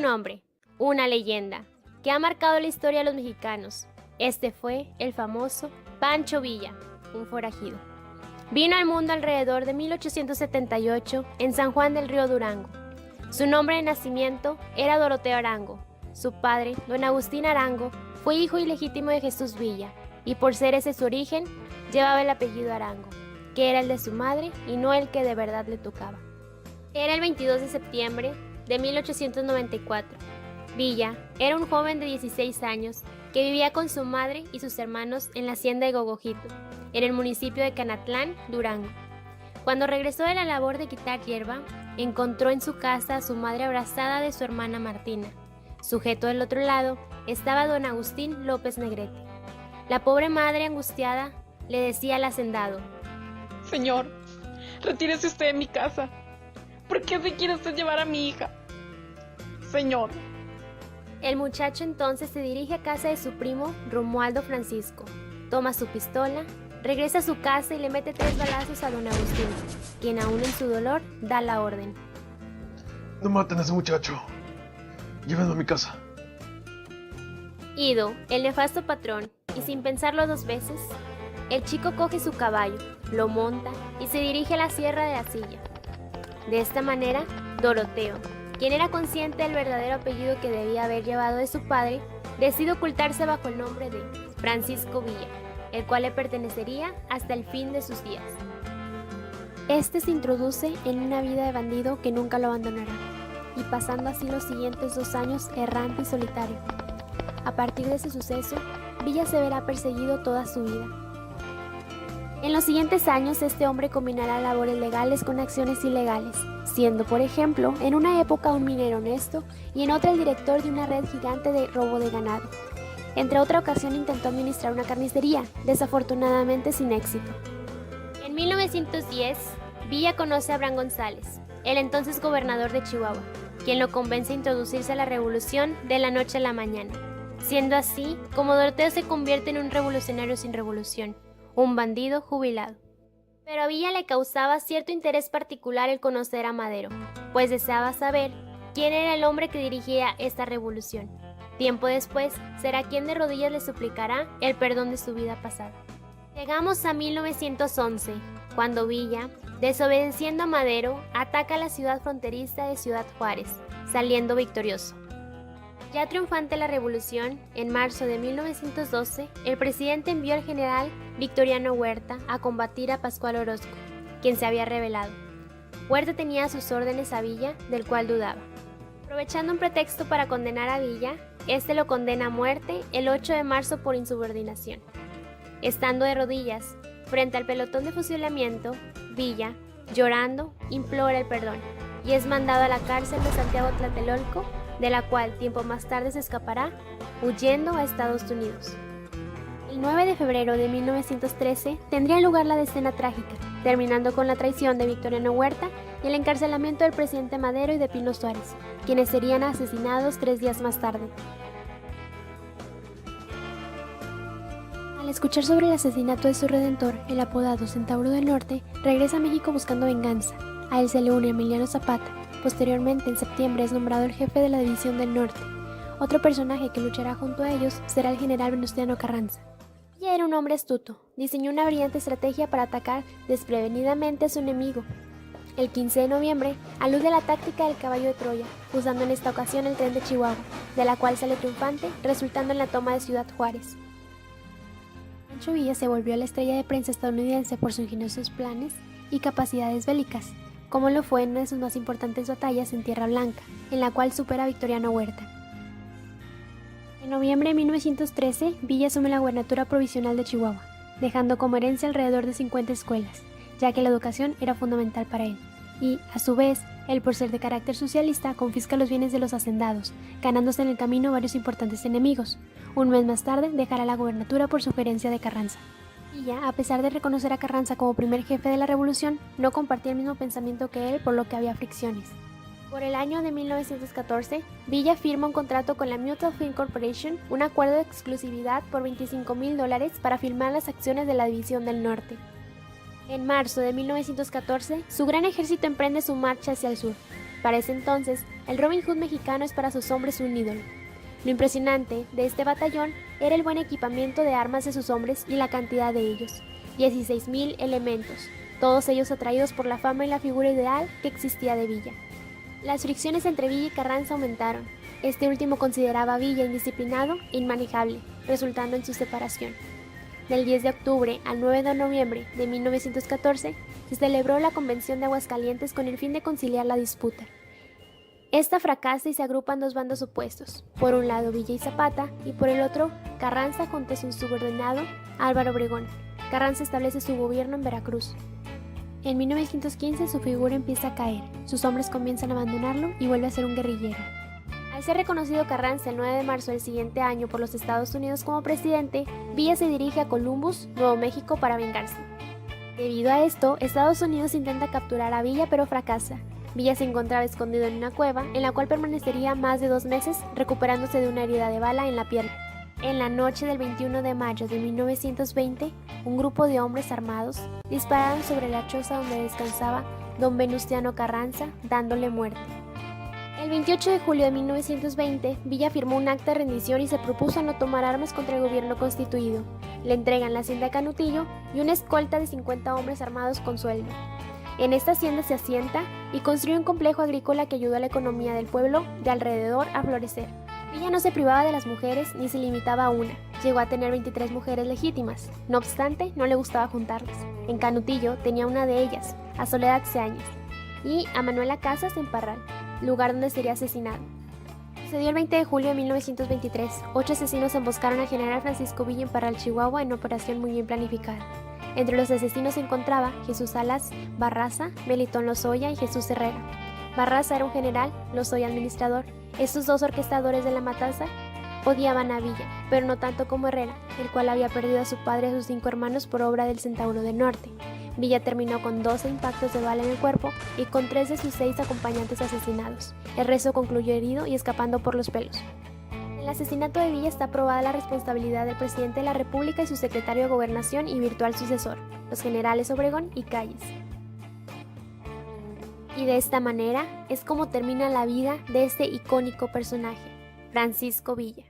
un hombre, una leyenda, que ha marcado la historia de los mexicanos. Este fue el famoso Pancho Villa, un forajido. Vino al mundo alrededor de 1878 en San Juan del Río Durango. Su nombre de nacimiento era Doroteo Arango. Su padre, don Agustín Arango, fue hijo ilegítimo de Jesús Villa, y por ser ese su origen, llevaba el apellido Arango, que era el de su madre y no el que de verdad le tocaba. Era el 22 de septiembre de 1894. Villa era un joven de 16 años que vivía con su madre y sus hermanos en la hacienda de Gogojito, en el municipio de Canatlán, Durango. Cuando regresó de la labor de quitar hierba, encontró en su casa a su madre abrazada de su hermana Martina. Sujeto del otro lado estaba don Agustín López Negrete. La pobre madre, angustiada, le decía al hacendado: Señor, retírese usted de mi casa. ¿Por qué se quiere usted llevar a mi hija? Señor. El muchacho entonces se dirige a casa de su primo Romualdo Francisco, toma su pistola, regresa a su casa y le mete 3 balazos a don Agustín, quien aún en su dolor da la orden. No maten a ese muchacho. Llévenlo a mi casa. Ido, el nefasto patrón, y sin pensarlo 2 veces, el chico coge su caballo, lo monta y se dirige a la sierra de la Silla. De esta manera, Doroteo, quien era consciente del verdadero apellido que debía haber llevado de su padre, decide ocultarse bajo el nombre de Francisco Villa, el cual le pertenecería hasta el fin de sus días. Este se introduce en una vida de bandido que nunca lo abandonará, y pasando así los siguientes 2 años errante y solitario. A partir de ese suceso, Villa se verá perseguido toda su vida. En los siguientes años, este hombre combinará labores legales con acciones ilegales, siendo, por ejemplo, en una época un minero honesto y en otra el director de una red gigante de robo de ganado. Entre otra ocasión intentó administrar una carnicería, desafortunadamente sin éxito. En 1910, Villa conoce a Abraham González, el entonces gobernador de Chihuahua, quien lo convence a introducirse a la revolución de la noche a la mañana, siendo así como Doroteo se convierte en un revolucionario sin revolución, un bandido jubilado. Pero a Villa le causaba cierto interés particular el conocer a Madero, pues deseaba saber quién era el hombre que dirigía esta revolución. Tiempo después, será quien de rodillas le suplicará el perdón de su vida pasada. Llegamos a 1911, cuando Villa, desobedeciendo a Madero, ataca la ciudad fronteriza de Ciudad Juárez, saliendo victorioso. Ya triunfante la revolución, en marzo de 1912, el presidente envió al general Victoriano Huerta a combatir a Pascual Orozco, quien se había rebelado. Huerta tenía a sus órdenes a Villa, del cual dudaba. Aprovechando un pretexto para condenar a Villa, este lo condena a muerte el 8 de marzo por insubordinación. Estando de rodillas, frente al pelotón de fusilamiento, Villa, llorando, implora el perdón y es mandado a la cárcel de Santiago Tlatelolco, de la cual tiempo más tarde se escapará, huyendo a Estados Unidos. El 9 de febrero de 1913 tendría lugar la escena trágica, terminando con la traición de Victoriano Huerta y el encarcelamiento del presidente Madero y de Pino Suárez, quienes serían asesinados 3 días más tarde. Al escuchar sobre el asesinato de su redentor, el apodado Centauro del Norte, regresa a México buscando venganza. A él se le une Emiliano Zapata. Posteriormente, en septiembre, es nombrado el jefe de la División del Norte. Otro personaje que luchará junto a ellos será el general Venustiano Carranza. Villa era un hombre astuto. Diseñó una brillante estrategia para atacar desprevenidamente a su enemigo. El 15 de noviembre alude a la táctica del caballo de Troya, usando en esta ocasión el tren de Chihuahua, de la cual sale triunfante, resultando en la toma de Ciudad Juárez. Pancho Villa se volvió la estrella de prensa estadounidense por sus ingeniosos planes y capacidades bélicas, como lo fue en una de sus más importantes batallas en Tierra Blanca, en la cual supera a Victoriano Huerta. En noviembre de 1913, Villa asume la gubernatura provisional de Chihuahua, dejando como herencia alrededor de 50 escuelas, ya que la educación era fundamental para él. Y, a su vez, él, por ser de carácter socialista, confisca los bienes de los hacendados, ganándose en el camino varios importantes enemigos. Un mes más tarde, dejará la gubernatura por sugerencia de Carranza. Villa, a pesar de reconocer a Carranza como primer jefe de la revolución, no compartía el mismo pensamiento que él, por lo que había fricciones. Por el año de 1914, Villa firma un contrato con la Mutual Film Corporation, un acuerdo de exclusividad por $25,000 para filmar las acciones de la División del Norte. En marzo de 1914, su gran ejército emprende su marcha hacia el sur. Para ese entonces, el Robin Hood mexicano es para sus hombres un ídolo. Lo impresionante de este batallón era el buen equipamiento de armas de sus hombres y la cantidad de ellos, 16,000 elementos, todos ellos atraídos por la fama y la figura ideal que existía de Villa. Las fricciones entre Villa y Carranza aumentaron. Este último consideraba a Villa indisciplinado e inmanejable, resultando en su separación. Del 10 de octubre al 9 de noviembre de 1914 se celebró la Convención de Aguascalientes con el fin de conciliar la disputa. Esta fracasa y se agrupan dos bandos opuestos, por un lado Villa y Zapata y por el otro Carranza junto a su subordinado Álvaro Obregón. Carranza establece su gobierno en Veracruz. En 1915 su figura empieza a caer, sus hombres comienzan a abandonarlo y vuelve a ser un guerrillero. Al ser reconocido Carranza el 9 de marzo del siguiente año por los Estados Unidos como presidente, Villa se dirige a Columbus, Nuevo México, para vengarse. Debido a esto, Estados Unidos intenta capturar a Villa pero fracasa. Villa se encontraba escondido en una cueva, en la cual permanecería más de 2 meses, recuperándose de una herida de bala en la pierna. En la noche del 21 de mayo de 1920, un grupo de hombres armados dispararon sobre la choza donde descansaba don Venustiano Carranza, dándole muerte. El 28 de julio de 1920, Villa firmó un acta de rendición y se propuso no tomar armas contra el gobierno constituido. Le entregan la hacienda de Canutillo y una escolta de 50 hombres armados con sueldo. En esta hacienda se asienta y construye un complejo agrícola que ayudó a la economía del pueblo de alrededor a florecer. Villa no se privaba de las mujeres ni se limitaba a una. Llegó a tener 23 mujeres legítimas. No obstante, no le gustaba juntarlas. En Canutillo tenía una de ellas, a Soledad Seáñez, y a Manuela Casas en Parral, lugar donde sería asesinado. Sucedió el 20 de julio de 1923. 8 asesinos emboscaron al general Francisco Villa en Parral, Chihuahua, en operación muy bien planificada. Entre los asesinos se encontraba Jesús Salas Barraza, Melitón Lozoya y Jesús Herrera. Barraza era un general, Lozoya administrador. Estos dos orquestadores de la matanza odiaban a Villa, pero no tanto como Herrera, el cual había perdido a su padre y a sus 5 hermanos por obra del Centauro del Norte. Villa terminó con 12 impactos de bala en el cuerpo y con 3 de sus 6 acompañantes asesinados. El resto concluyó herido y escapando por los pelos. En el asesinato de Villa está probada la responsabilidad del presidente de la República y su secretario de Gobernación y virtual sucesor, los generales Obregón y Calles. Y de esta manera es como termina la vida de este icónico personaje, Francisco Villa.